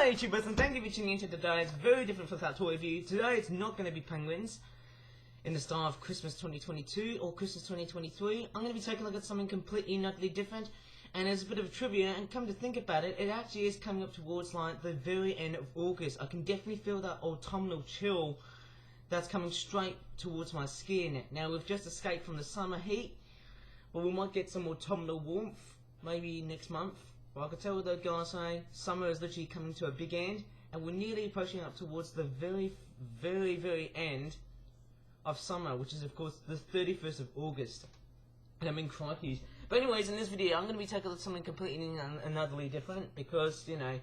Hi YouTubers, and thank you for tuning in to today. It's very different from that toy review. Today it's not going to be penguins in the style of Christmas 2022 or Christmas 2023. I'm going to be taking a look at something completely and utterly different. And as a bit of a trivia, and come to think about it, it actually is coming up towards like the very end of August. I can definitely feel that autumnal chill that's coming straight towards my skin. Now we've just escaped from the summer heat, but we might get some autumnal warmth maybe next month. Well, I can tell what the guys say, summer is literally coming to a big end, and we're nearly approaching up towards the very end of summer, which is of course the 31st of August. And I'm in crikey. But anyways, in this video, I'm going to be taking something completely and utterly different, because, you know,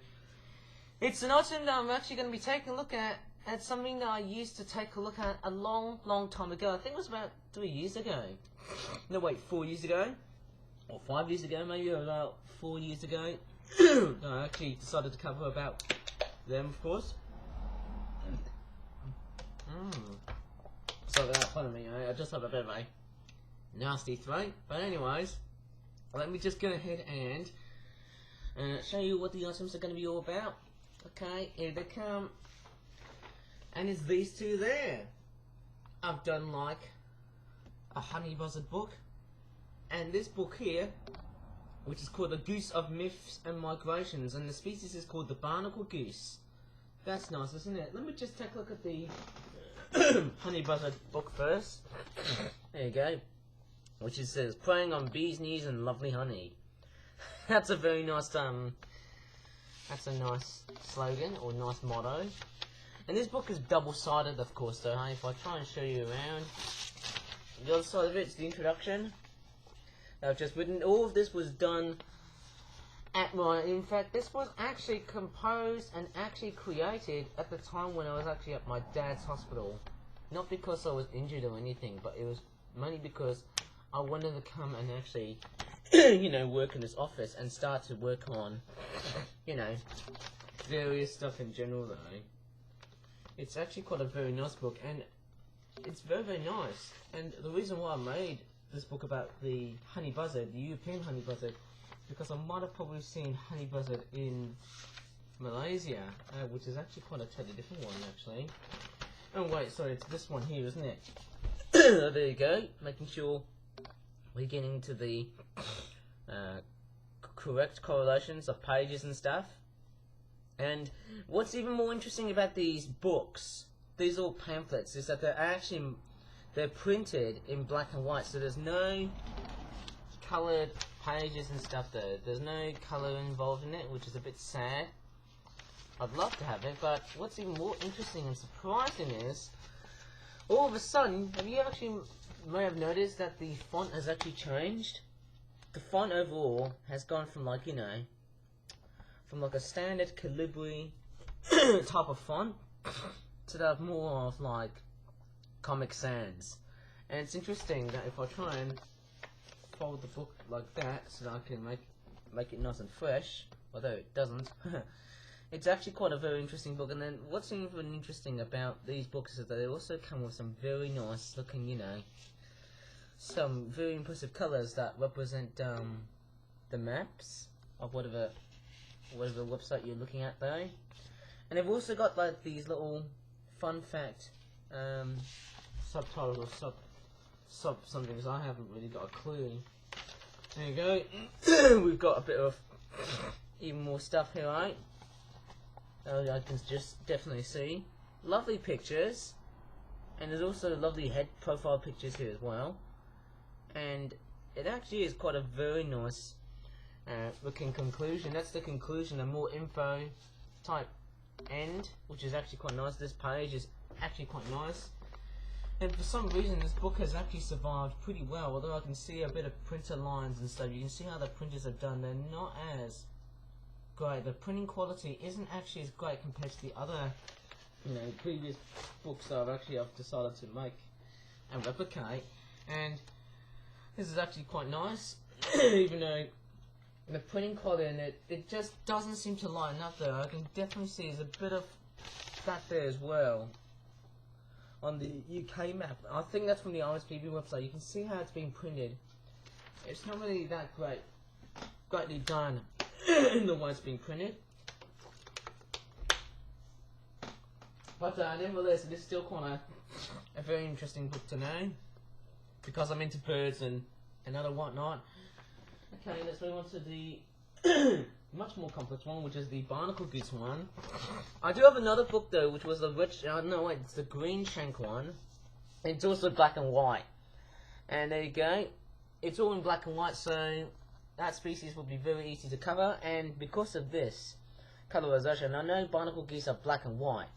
it's an item that I'm actually going to be taking a look at something that I used to take a look at a long time ago. I think it was about 3 years ago. No, wait, 4 years ago? Or 5 years ago, maybe, or about 4 years ago. I actually decided to cover about them, of course. Sorry about that, pardon me, I just have a bit of a nasty throat. But anyways, let me just go ahead and show you what the items are going to be all about. Okay, here they come. And it's these two there. I've done like a honey buzzard book. And this book here, which is called The Goose of Myths and Migrations, and the species is called the Barnacle Goose. That's nice, isn't it? Let me just take a look at the honey buzzard book first. There you go. Which it says, preying on bees' knees and lovely honey. That's a very nice, that's a nice slogan, or nice motto. And this book is double-sided, of course, though, hey? If I try and show you around, the other side of it's the introduction. I've just written, all of this was done at in fact, this was actually composed and actually created at the time when I was actually at my dad's hospital. Not because I was injured or anything, but it was mainly because I wanted to come and actually, you know, work in this office and start to work on, you know, various stuff in general, though. It's actually quite a very nice book, and it's very nice. And the reason why I made this book about the honey buzzard, the European honey buzzard, because I might have probably seen honey buzzard in Malaysia, which is actually quite a totally different one, actually. Oh wait, sorry, it's this one here, isn't it? There you go, making sure we're getting to the correct correlations of pages and stuff. And what's even more interesting about these books, these all pamphlets, is that they're printed in black and white, so there's no coloured pages and stuff there. There's no colour involved in it, which is a bit sad. I'd love to have it, but what's even more interesting and surprising is, all of a sudden, have you actually may have noticed that the font has actually changed? The font overall has gone from, like, you know, from like a standard calibri type of font to that more of like Comic Sans. And it's interesting that if I try and fold the book like that so that I can make it nice and fresh, although it doesn't, it's actually quite a very interesting book. And then what's even interesting about these books is that they also come with some very nice looking, you know, some very impressive colours that represent the maps of whatever website you're looking at though. And they've also got like these little fun fact subtitles or sub something, because I haven't really got a clue. There you go. We've got a bit of even more stuff here, right? I can just definitely see lovely pictures, and there's also lovely head profile pictures here as well. And it actually is quite a very nice looking conclusion. That's the conclusion, a more info type end, which is actually quite nice. This page is actually quite nice, and for some reason this book has actually survived pretty well, although I can see a bit of printer lines and stuff. You can see how the printers have done. They're not as great. The printing quality isn't actually as great compared to the other, you know, previous books that I've decided to make and replicate. And this is actually quite nice, even though the printing quality in it just doesn't seem to line up there. I can definitely see there's a bit of that there as well on the UK map. I think that's from the RSPB website. You can see how it's being printed. It's not really that greatly done in the way it's being printed. But nevertheless, it is still quite a very interesting book to know, because I'm into birds and other whatnot. Okay, let's move on to the much more complex one, which is the Barnacle Goose one. I do have another book though, which was the it's the Greenshank one. It's also black and white. And there you go. It's all in black and white, so that species will be very easy to cover. And because of this colorization, I know Barnacle Geese are black and white.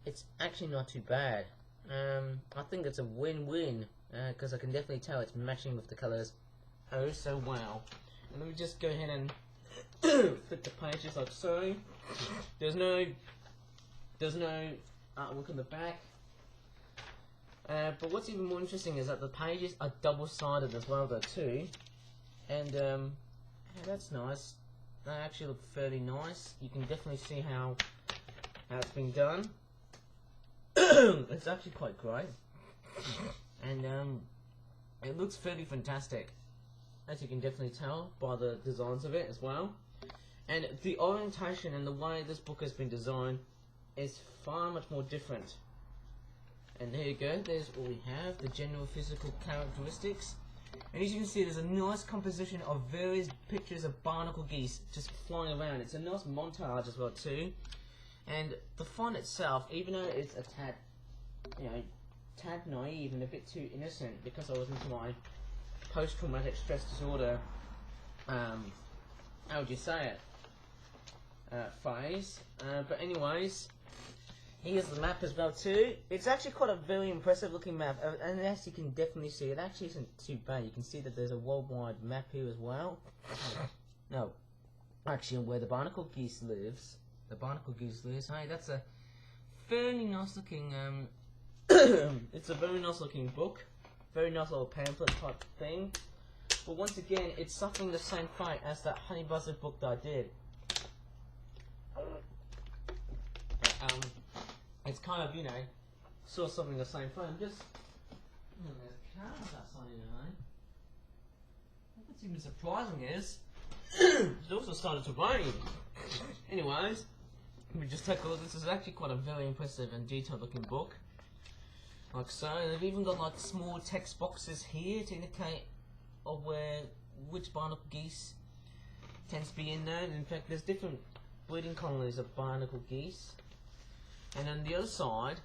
It's actually not too bad. I think it's a win-win, because I can definitely tell it's matching with the colors oh so well. And let me just go ahead and flip the pages like so. There's no artwork on the back. But what's even more interesting is that the pages are double-sided as well though too. And yeah, that's nice. They actually look fairly nice. You can definitely see how it's been done. It's actually quite great. And it looks fairly fantastic, as you can definitely tell by the designs of it as well. And the orientation and the way this book has been designed is far much more different. And there you go, there's what we have, the general physical characteristics. And as you can see, there's a nice composition of various pictures of barnacle geese just flying around. It's a nice montage as well too. And the font itself, even though it's a tad, tad naive and a bit too innocent, because I was into my post-traumatic stress disorder, how would you say it, phase. But anyways, here's the map as well too. It's actually quite a very impressive looking map, and as you can definitely see, it actually isn't too bad. You can see that there's a worldwide map here as well. No, actually where the barnacle geese lives. The Barnacle Goose lives. Hey, that's a fairly nice looking, it's a very nice looking book. Very nice little pamphlet type thing. But once again, it's suffering the same fate as that Honey Buzzard book that I did. It's kind of, sort of suffering the same fate. There's cars outside here, What's even surprising is, it's also started to rain. Anyways, let me just take a look. This is actually quite a very impressive and detailed looking book. Like so. They've even got like small text boxes here to indicate which barnacle geese tends to be in there. In fact, there's different breeding colonies of barnacle geese. And on the other side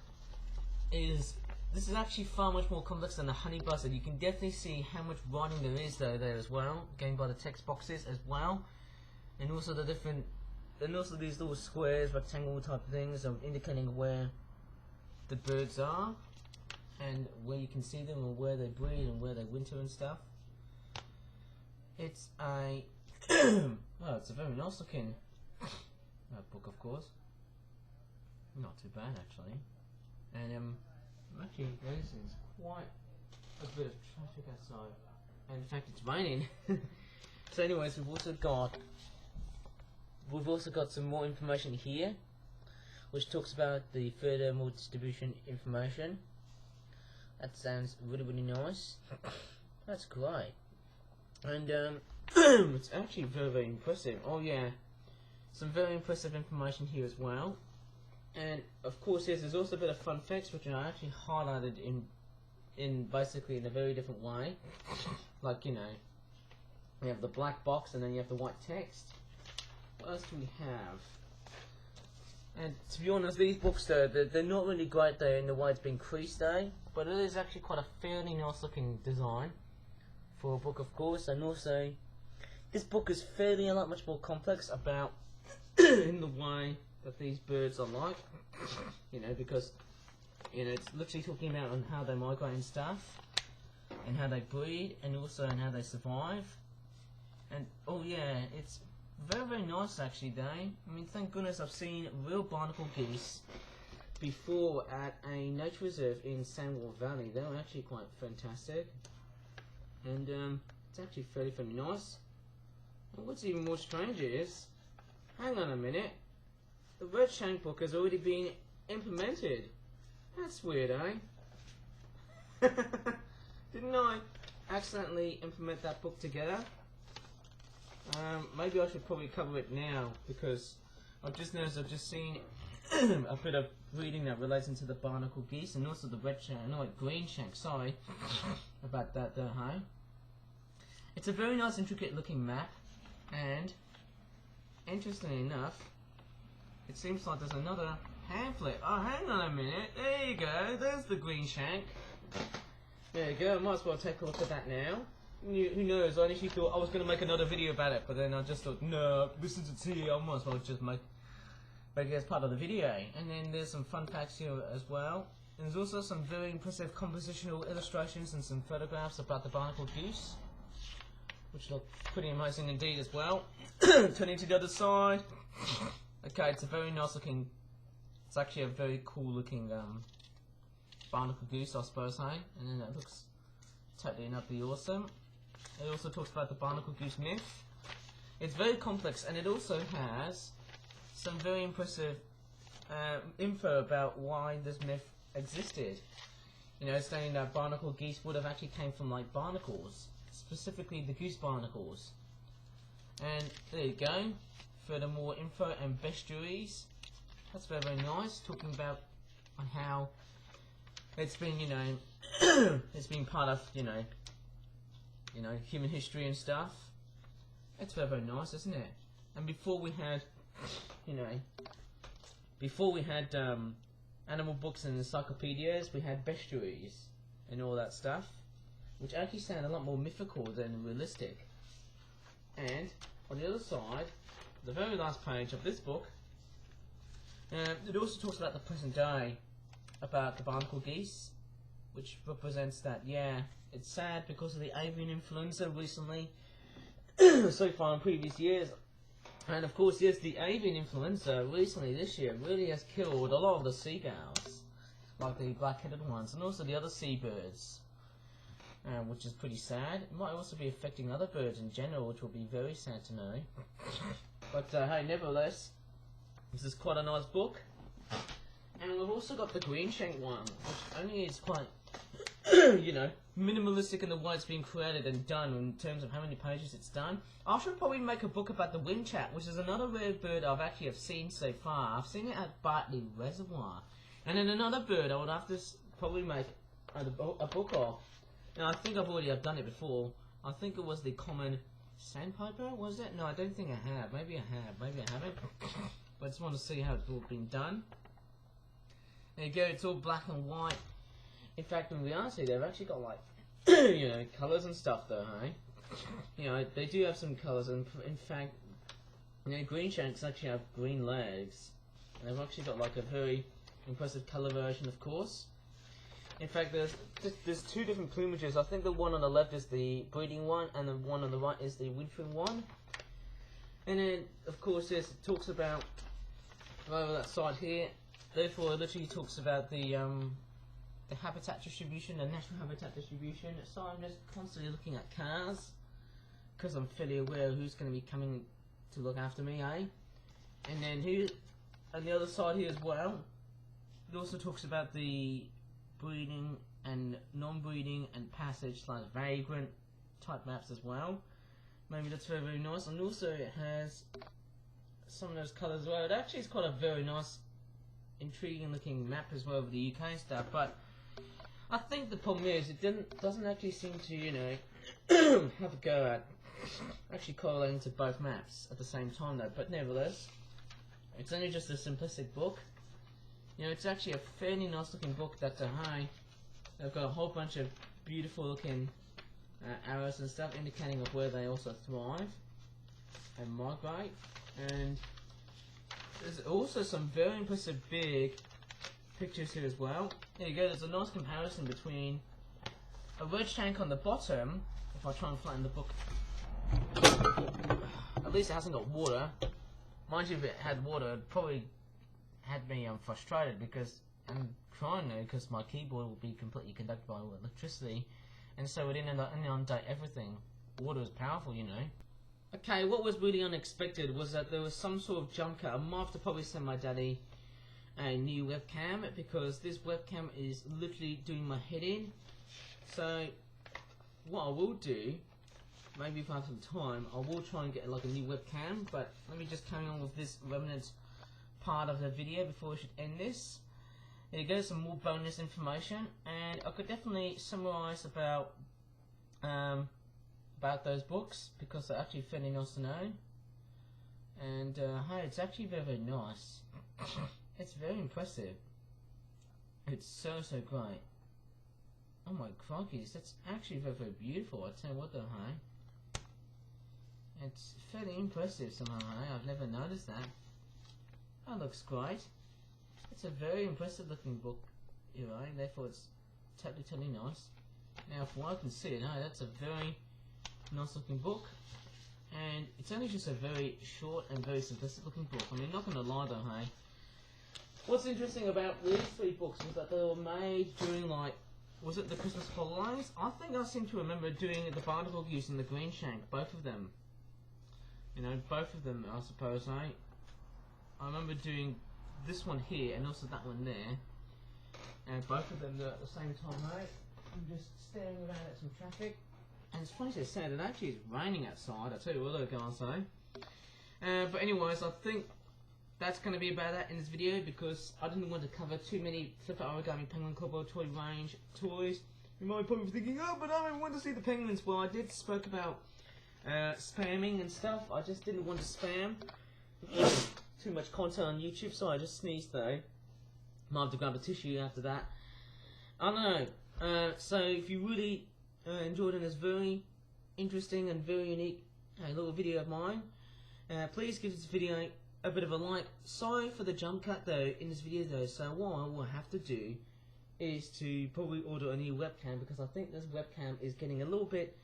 this is actually far much more complex than the Honey Buzzard. You can definitely see how much writing there is there as well, going by the text boxes as well. And also these little squares, rectangle type things of indicating where the birds are and where you can see them and where they breed and where they winter and stuff. It's a well, it's a very nice looking book, of course. Not too bad actually. And actually there's quite a bit of traffic outside. And in fact it's raining. So anyways, we've also got some more information here, which talks about the furthermore distribution information. That sounds really, really nice. That's great. And it's actually very, very impressive. Oh yeah, some very impressive information here as well. And of course, yes, there's also a bit of fun facts, which are actually highlighted in basically in a very different way. Like, you have the black box and then you have the white text. What else do we have? And to be honest, these books though, they're not really great though in the way it's been creased though, but it is actually quite a fairly nice looking design for a book, of course. And also, this book is fairly a lot much more complex about in the way that these birds are like, because it's literally talking about on how they migrate and stuff, and how they breed, and also on how they survive. And oh yeah, it's very, very nice actually, Dane. I mean, thank goodness I've seen real barnacle geese before at a nature reserve in Sandwell Valley. They were actually quite fantastic. And it's actually fairly, fairly nice. And what's even more strange is, hang on a minute, the Greenshank book has already been implemented. That's weird, eh? Didn't I accidentally implement that book together? Maybe I should probably cover it now, because I've just noticed I've just seen a bit of breeding that relates into the Barnacle Geese and also the Greenshank, sorry about that there, hey? It's a very nice intricate looking map, and interestingly enough, it seems like there's another pamphlet. Oh, hang on a minute, there you go, there's the Greenshank. There you go, I might as well take a look at that now. Who knows, I initially thought I was going to make another video about it, but then I just thought, no, this is it's here, I might as well just make it as part of the video. And then there's some fun facts here as well. And there's also some very impressive compositional illustrations and some photographs about the Barnacle Goose, which look pretty amazing indeed as well. Turning to the other side. Okay, it's a very nice looking, it's actually a very cool looking Barnacle Goose, I suppose, hey? And then it looks totally and utterly awesome. It also talks about the Barnacle Goose myth. It's very complex, and it also has some very impressive info about why this myth existed. You know, saying that Barnacle Geese would have actually came from like barnacles, specifically the goose barnacles. And there you go. Furthermore, info and bestiaries. That's very, very nice. Talking about on how it's been, you know, it's been part of, you know, human history and stuff. It's very, very nice, isn't it? And before we had, you know, animal books and encyclopedias, we had bestiaries and all that stuff, which actually sound a lot more mythical than realistic. And on the other side, the very last page of this book, it also talks about the present day, about the Barnacle Geese, which represents that, yeah, it's sad because of the avian influenza recently, so far in previous years. And of course, yes, the avian influenza recently this year really has killed a lot of the seagulls, like the black-headed ones, and also the other seabirds, which is pretty sad. It might also be affecting other birds in general, which will be very sad to know. But hey, nevertheless, this is quite a nice book. And we've also got the Greenshank one, which only is quite, you know, minimalistic in the way it's been created and done in terms of how many pages it's done. I should probably make a book about the windchat, which is another rare bird I've actually seen so far. I've seen it at Bartley Reservoir. And then another bird I would have to probably make a book of. And I think I've already done it before. I think it was the common sandpiper, was it? No, I don't think I have. Maybe I have, maybe I haven't. But I just want to see how it's all been done. There you go, it's all black and white. In fact, in reality, they've actually got like, you know, colours and stuff though, hey? You know, they do have some colours, and in fact, you know, Greenshanks actually have green legs. And they've actually got like a very impressive colour version, of course. In fact, there's two different plumages. I think the one on the left is the breeding one, and the one on the right is the wintering one. And then, of course, it talks about, over that side here, therefore it literally talks about the habitat distribution, the national habitat distribution. So I'm just constantly looking at cars, because I'm fairly aware of who's going to be coming to look after me, eh? And then here, on the other side here as well, it also talks about the breeding and non-breeding and passage / vagrant type maps as well. Maybe that's very, very nice. And also it has some of those colours as well. It actually is quite a very nice, intriguing looking map as well of the UK stuff. But I think the problem is it doesn't actually seem to, you know, have a go at actually correlating to both maps at the same time though. But nevertheless, it's only just a simplistic book. You know, it's actually a fairly nice looking book that, hey, they've got a whole bunch of beautiful looking arrows and stuff indicating of where they also thrive and migrate. And there's also some very impressive big pictures here as well. There you go, there's a nice comparison between a wedge tank on the bottom. If I try and flatten the book, at least it hasn't got water. Mind you, if it had water, it probably had me frustrated, because I'm crying now because my keyboard will be completely conducted by electricity, and so it didn't inundate everything. Water is powerful, you know. Okay, what was really unexpected was that there was some sort of jump cut. I might have to probably send my daddy a new webcam, because this webcam is literally doing my head in. So what I will do, maybe if I have some time, I will try and get like a new webcam. But let me just carry on with this remnant part of the video before we should end this. There you go, some more bonus information, and I could definitely summarize about those books because they're actually fairly nice to know. And hey, it's actually very, very nice. It's very impressive. It's so great. Oh my crikey, that's actually very, very beautiful. I tell you what though, hey. It's fairly impressive somehow, hey. I've never noticed that. That looks great. It's a very impressive looking book, you know, therefore it's totally nice. Now from what I can see, hey, that's a very nice looking book. And it's only just a very short and very simplistic looking book. I mean, not gonna lie though, hey. What's interesting about these 3 books was that they were made during, like, was it the Christmas holidays? I think I seem to remember doing the Barnacle Goose and the Greenshank, both of them. You know, both of them, I suppose, eh? I remember doing this one here and also that one there. And both of them at the same time, right? I'm just staring around at some traffic. And it's funny to say that actually it's raining outside, I tell you what though, guys, eh? But anyways, I think that's going to be about that in this video because I didn't want to cover too many Flipper Origami Penguin Club toy range toys. You might probably be thinking, oh, but I don't want to see the penguins. Well, I did spoke about spamming and stuff. I just didn't want to spam too much content on YouTube, so I just sneezed though. Might have to grab a tissue after that. I don't know. So if you really enjoyed this very interesting and very unique little video of mine, please give this video a bit of a like. Sorry for the jump cut though in this video though, so what I will have to do is to probably order a new webcam because I think this webcam is getting a little bit,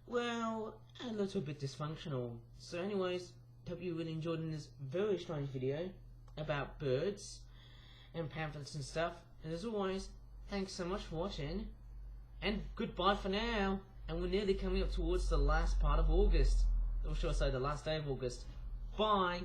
well, a little bit dysfunctional. So anyways, hope you really enjoyed this very strange video about birds and pamphlets and stuff. And as always, thanks so much for watching, and goodbye for now. And we're nearly coming up towards the last part of August, or should I say the last day of August. Bye.